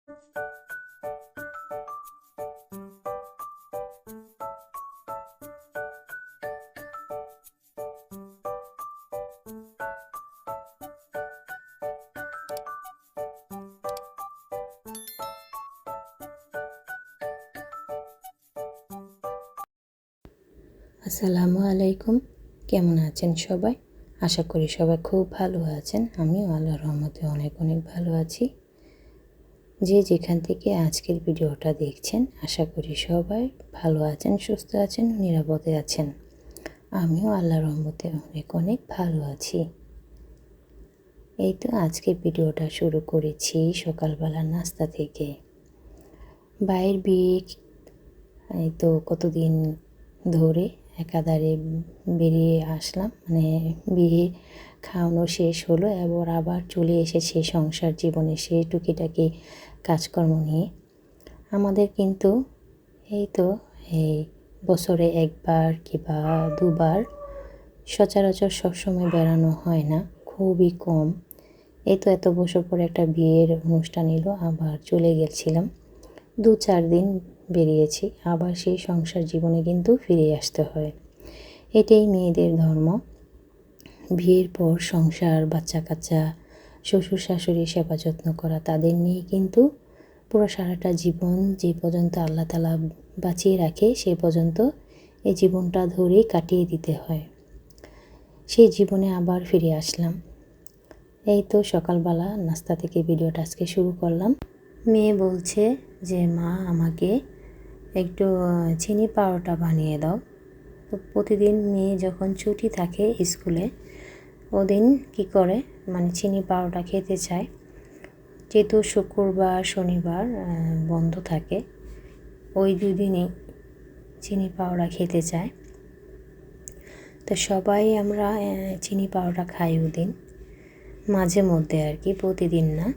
আসসালামু আলাইকুম। কেমন আছেন সবাই? আশা করি সবাই খুব ভালো আছেন। আমিও আল্লাহর রহমতে অনেক অনেক ভালো আছি। যে যেখান থেকে আজকের ভিডিওটা দেখছেন, আশা করি সবাই ভালো আছেন, সুস্থ আছেন, নিরাপদে আছেন। আমিও আল্লাহর রহমতে অনেক অনেক ভালো আছি। এই তো আজকের ভিডিওটা শুরু করেছি সকালবেলার নাস্তা থেকে। ভাইয়ের বিয়ে এই তো কতদিন ধরে একাধারে বেরিয়ে আসলাম, মানে বিয়ে খাওয়ানো শেষ হলো, এবার আবার চলে এসেছে সংসার জীবনে সেই টুকিটাকি কাজকর্ম নিয়ে। আমাদের কিন্তু এই তো এই বছরে একবার কিংবা দুবার, সচরাচর সবসময় বেড়ানো হয় না, খুবই কম। এই তো এত বছর পরে একটা বিয়ের অনুষ্ঠান এলো, আবার চলে গেছিলাম। 2-4 দিন বেরিয়েছি, আবার সেই সংসার জীবনে কিন্তু ফিরে আসতে হয়। এটাই মেয়েদের ধর্ম। বিয়ের পর সংসার, বাচ্চা কাচ্চা, শ্বশুর শাশুড়ি সেবা যত্ন করা, তাদের নিয়ে কিন্তু পুরো সারাটা জীবন যে পর্যন্ত আল্লাহ তাআলা বাঁচিয়ে রাখে সে পর্যন্ত এই জীবনটা ধরেই কাটিয়ে দিতে হয়। সেই জীবনে আবার ফিরে আসলাম। এই তো সকালবেলা নাস্তা থেকে ভিডিওটা আজকে শুরু করলাম। মেয়ে বলছে যে মা আমাকে একটু চিনি পরোটা বানিয়ে দাও। তো প্রতিদিন মেয়ে যখন ছুটি থাকে স্কুলে, ওদিন কি করে মানে চিনি পরোটা খেতে চায়। যেহেতু শুক্রবার শনিবার বন্ধ থাকে, ওই 2 দিনই চিনি পরোটা খেতে চায়। তো সবাই আমরা চিনি পরোটা খাই ওদিন, মাঝে মধ্যে আর কি, প্রতিদিন না।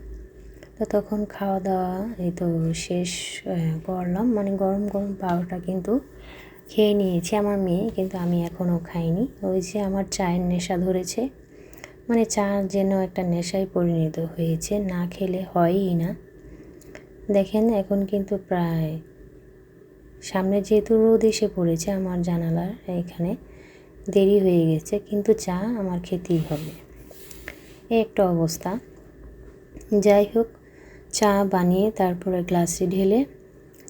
তো তখন খাওয়া দাওয়া এই তো শেষ করলাম, মানে গরম গরম পরোটা কিন্তু খেয়ে নিয়েছি আমার মেয়ে, কিন্তু আমি এখনও খাইনি। ওই যে আমার চায়ের নেশা ধরেছে, মানে চা যেন একটা নেশায় পরিণত হয়েছে, না খেলে হয়ই না। দেখেন এখন কিন্তু প্রায় সামনে যেহেতু রোদ এসে পড়েছে আমার জানালার এখানে, দেরি হয়ে গেছে, কিন্তু চা আমার খেতেই হবে, এই একটা অবস্থা। যাই হোক, চা বানিয়ে তারপরে গ্লাসে ঢেলে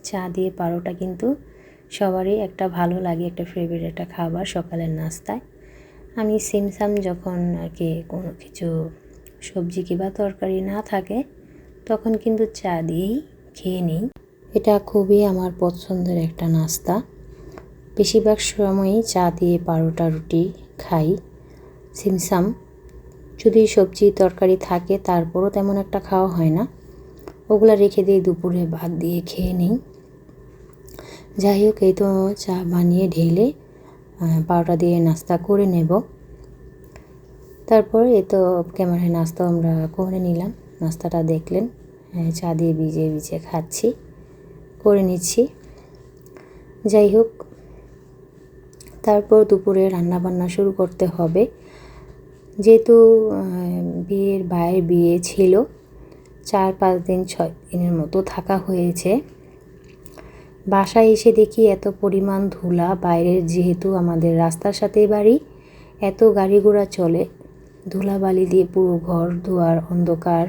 চা দিয়ে পরোটা কিন্তু সবারই একটা ভালো লাগে, একটা ফেভারিট একটা খাবার সকালের নাস্তায়। আমি সিমসাম যখন আর কি কোনো কিছু সবজি কিংবা তরকারি না থাকে, তখন কিন্তু চা দিয়েই খেয়ে নিই। এটা খুবই আমার পছন্দের একটা নাস্তা। বেশিরভাগ সময়ই চা দিয়ে পরোটা রুটি খাই। সিমসাম যদি সবজি তরকারি থাকে তারপরও তেমন একটা খাওয়া হয় না, ওগুলো রেখে দিয়ে দুপুরে ভাত দিয়ে খেয়ে নিই। যাই হোক, এই তো চা বানিয়ে ঢেলে পরোটা দিয়ে নাস্তা করে নেব। তারপর এই তো ক্যামেরায় নাস্তা আমরা করে নিলাম। নাস্তাটা দেখলেন, চা দিয়ে ভিজিয়ে ভিজিয়ে খাচ্ছি, করে নিচ্ছি। যাই হোক, তারপর দুপুরে রান্নাবান্না শুরু করতে হবে। যেহেতু ভাইয়ের বিয়ে ছিল, 4-5 দিন 6 দিনের মতো থাকা হয়েছে। বাসায় এসে দেখি এত পরিমাণ ধুলা বাইরের, যেহেতু আমাদের রাস্তার সাথেই বাড়ি, এত গাড়ি ঘোড়া চলে, ধুলাবালি দিয়ে পুরো ঘর দুয়ার অন্ধকার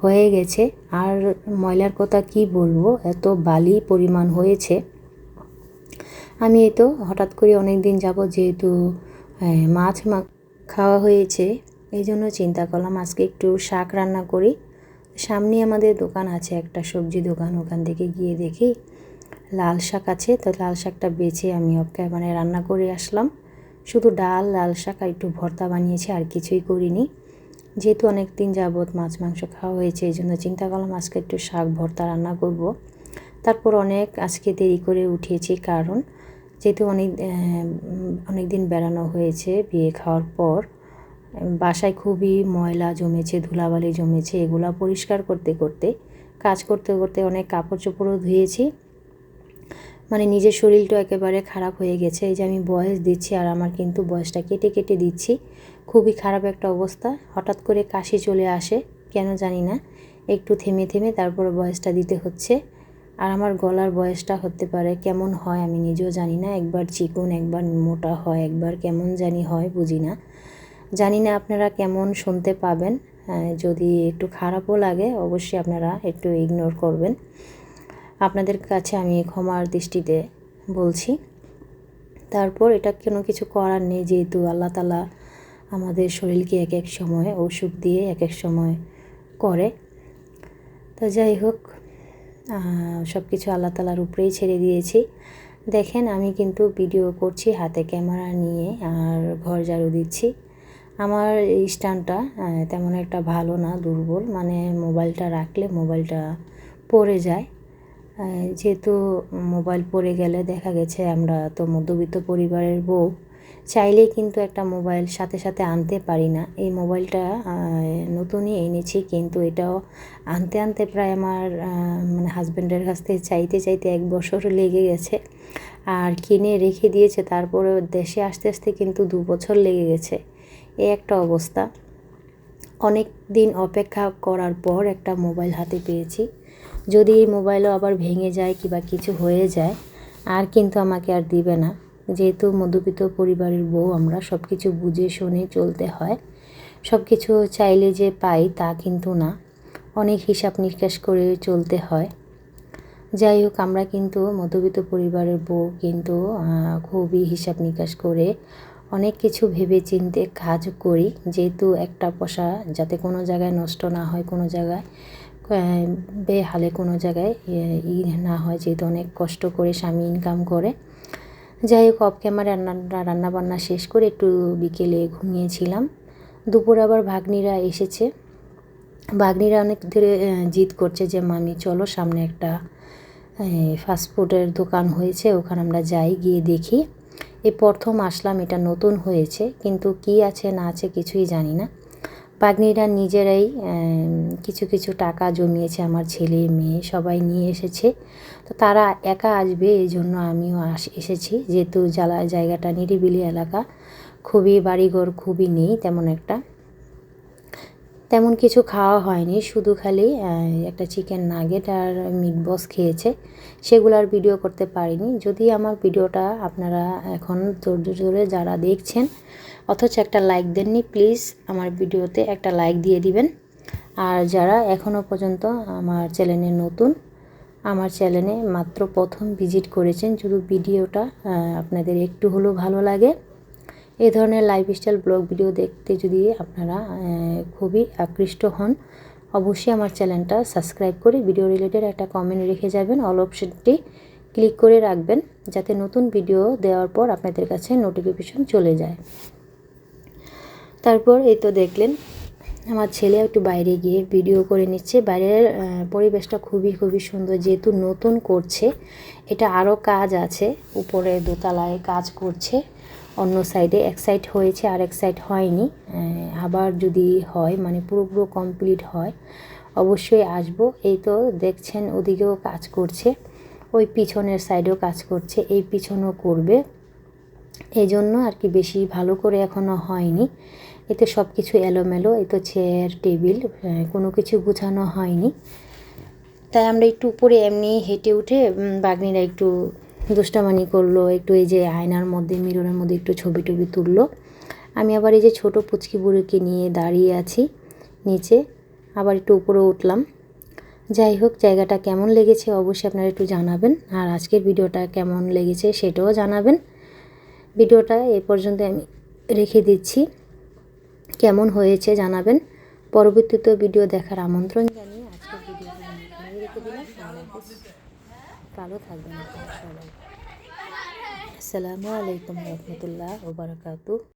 হয়ে গেছে। আর ময়লার কথা কি বলবো, এত বালি পরিমাণ হয়েছে। আমি এই তো হঠাৎ করে অনেক দিন যাবত যেহেতু মাছ খাওয়া হয়েছে, এই জন্য চিন্তা করলাম আজকে একটু শাক রান্না করি। সামনে আমাদের দোকান আছে, একটা সবজি দোকান, ওখান থেকে গিয়ে দেখি লাল শাক আছে। তো লাল শাকটা বেছে আমি মানে রান্না করে আসলাম। শুধু ডাল, লাল শাক আর একটু ভর্তা বানিয়েছি, আর কিছুই করিনি। যেহেতু অনেক দিন যাবত মাছ মাংস খাওয়া হয়েছে, এই জন্য চিন্তা করলাম আজকে একটু শাক ভর্তা রান্না করব। তারপর আজকে দেরি করে উঠিয়েছি, কারণ যেহেতু অনেক দিন বেড়ানো হয়েছে বিয়ে খাওয়ার পর, বাসায় খুবই ময়লা জমেছে, ধুলাবালি জমেছে, এগুলা পরিষ্কার করতে করতে, কাজ করতে করতে অনেক কাপড় চোপড়ও ধুয়েছি। মানে নিজের শরীরটা একেবারে খারাপ হয়ে গেছে। এই যে আমি ভয়েস দিচ্ছি আর আমার কিন্তু ভয়েসটা কেটে কেটে দিচ্ছি, খুবই খারাপ একটা অবস্থা। হঠাৎ করে কাশি চলে আসে, কেন জানি না। একটু থেমে থেমে তারপর ভয়েসটা দিতে হচ্ছে। আর আমার গলার ভয়েসটা হতে পারে কেমন হয় আমি নিজেও জানি না, একবার চিকন একবার মোটা হয়, একবার কেমন জানি হয় বুঝি না। জানি না আপনারা কেমন শুনতে পাবেন, যদি একটু খারাপও লাগে অবশ্যই আপনারা একটু ইগনোর করবেন। আপনাদের কাছে আমি ক্ষমার দৃষ্টিতে বলছি। তারপর এটা কোনো কিছু করার নেই, যেহেতু আল্লাহ তাআলা আমাদের শরীরকে এক এক সময় অসুখ দিয়ে এক এক সময় করে। তো যাই হোক, সব কিছু আল্লাহ তাআলার উপরেই ছেড়ে দিয়েছি। দেখেন আমি কিন্তু ভিডিও করছি হাতে ক্যামেরা নিয়ে আর ঘর ঝাড়ু দিচ্ছি। আমার এই স্ট্যান্ডটা তেমন একটা ভালো না, দুর্বল, মানে মোবাইলটা রাখলে মোবাইলটা পড়ে যায়। যেহেতু মোবাইল পড়ে গেলে দেখা গেছে আমরা তো মধ্যবিত্ত পরিবারের বউ, চাইলেই কিন্তু একটা মোবাইল সাথে সাথে আনতে পারি না। এই মোবাইলটা নতুনই এনেছি, কিন্তু এটাও আনতে আনতে প্রায় আমার মানে হাজব্যান্ডের কাছ থেকে চাইতে চাইতে 1 বছর লেগে গেছে। আর কিনে রেখে দিয়েছে, তারপরে দেশে আসতে আসতে কিন্তু 2 বছর লেগে গেছে। এই একটা অবস্থা। অনেক দিন অপেক্ষা করার পর একটা মোবাইল হাতে পেয়েছি। যদি এই মোবাইলও আবার ভেঙে যায় কিংবা কিছু হয়ে যায়, আর কিন্তু আমাকে আর দিবে না। যেহেতু মধ্যবিত্ত পরিবারের বউ আমরা, সব কিছু বুঝে শুনে চলতে হয়। সব কিছু চাইলে যে পাই তা কিন্তু না, অনেক হিসাব নিকাশ করে চলতে হয়। যাই হোক, আমরা কিন্তু মধ্যবিত্ত পরিবারের বউ কিন্তু খুবই হিসাব নিকাশ করে অনেক কিছু ভেবে চিন্তে কাজ করি, যেহেতু একটা পয়সা যাতে কোনো জায়গায় নষ্ট না হয়, কোনো জায়গায় বেহালে কোনো জায়গায় না হয়, যেহেতু অনেক কষ্ট করে স্বামী ইনকাম করে। যাই হোক, অফ ক্যামেরা রান্নাবান্না শেষ করে একটু বিকেলে ঘুমিয়েছিলাম। দুপুরে আবার ভাগ্নিরা এসেছে। ভাগ্নিরা অনেক ধরে জিদ করছে যে মামি চলো, সামনে একটা ফাস্টফুডের দোকান হয়েছে, ওখানে আমরা যাই, গিয়ে দেখি। এই প্রথম আসলাম, এটা নতুন হয়েছে, কিন্তু কি আছে না আছে কিছুই জানি না। ভাগ্নিরা নিজেরাই কিছু কিছু টাকা জমিয়েছে, আমার ছেলে মেয়ে সবাই নিয়ে এসেছে। তো তারা একা আসবে এই জন্য আমিও এসেছি, যেহেতু জায়গাটা নিরিবিলি এলাকা, খুবই বাড়িঘর খুবই নেই তেমন একটা। তেমন কিছু খাওয়া হয়নি, শুধু খালি একটা চিকেন নাগেট আর মিট বক্স খেয়েছে, সেগুলো আর ভিডিও করতে পারিনি। যদি আমার ভিডিওটা আপনারা এখন ধৈর্য ধরে যারা দেখছেন অথচ একটা লাইক দেননি, প্লিজ আমার ভিডিওতে একটা লাইক দিয়ে দিবেন। আর যারা এখনও পর্যন্ত আমার চ্যানেলে নতুন, আমার চ্যানেলে মাত্র প্রথম ভিজিট করেছেন, যদি ভিডিওটা আপনাদের একটু হলেও ভালো লাগে, এই ধরনের লাইফস্টাইল ব্লগ ভিডিও দেখতে যদি আপনারা খুবই আকৃষ্ট হন, অবশ্যই আমার চ্যানেলটা সাবস্ক্রাইব করে ভিডিও রিলেটেড একটা কমেন্ট রেখে যাবেন, অল অপশনটি ক্লিক করে রাখবেন, যাতে নতুন ভিডিও দেওয়ার পর আপনাদের কাছে নোটিফিকেশন চলে যায়। তারপর এই তো দেখলেন আমার ছেলে একটু বাইরে গিয়ে ভিডিও করে নিচ্ছে। বাইরের পরিবেশটা খুবই খুবই সুন্দর, যেহেতু নতুন করছে, এটা আরও কাজ আছে, উপরে দোতলায় কাজ করছে, অন্য সাইডে এক সাইড হয়েছে আর এক সাইড হয়নি। আবার যদি হয়, মানে পুরো কমপ্লিট হয়, অবশ্যই আসব। এই তো দেখছেন ওদিকেও কাজ করছে, ওই পিছনের সাইডেও কাজ করছে, এই পিছনেও করবে, এই জন্য আর কি বেশি ভালো করে এখনও হয়নি। এতে সব কিছু এলোমেলো, এই তো চেয়ার টেবিল কোনো কিছু গুছানো হয়নি। তাই আমরা একটু উপরে এমনি হেঁটে উঠে বাগ্নিরা একটু দুষ্টামানি করলো, একটু এই যে আয়নার মধ্যে মিররের মধ্যে একটু ছবি টবি তুললো। আমি আবার এই যে ছোটো পুচকি বুড়িকে নিয়ে দাঁড়িয়ে আছি নিচে, আবার একটু উপরে উঠলাম। যাই হোক, জায়গাটা কেমন লেগেছে অবশ্যই আপনারা একটু জানাবেন, আর আজকের ভিডিওটা কেমন লেগেছে সেটাও জানাবেন। ভিডিওটা এ পর্যন্ত আমি রেখে দিচ্ছি, কেমন হয়েছে জানাবেন। পরবর্তীতে ভিডিও দেখার আমন্ত্রণ জানিয়ে আজকের ভিডিওটা আমি এখানে রেখে দিলাম। ভালো থাকবেন আপনারা সবাই। আসসালামু আলাইকুম রহমতুল্লাহ ওয়া বারাকাতুহু।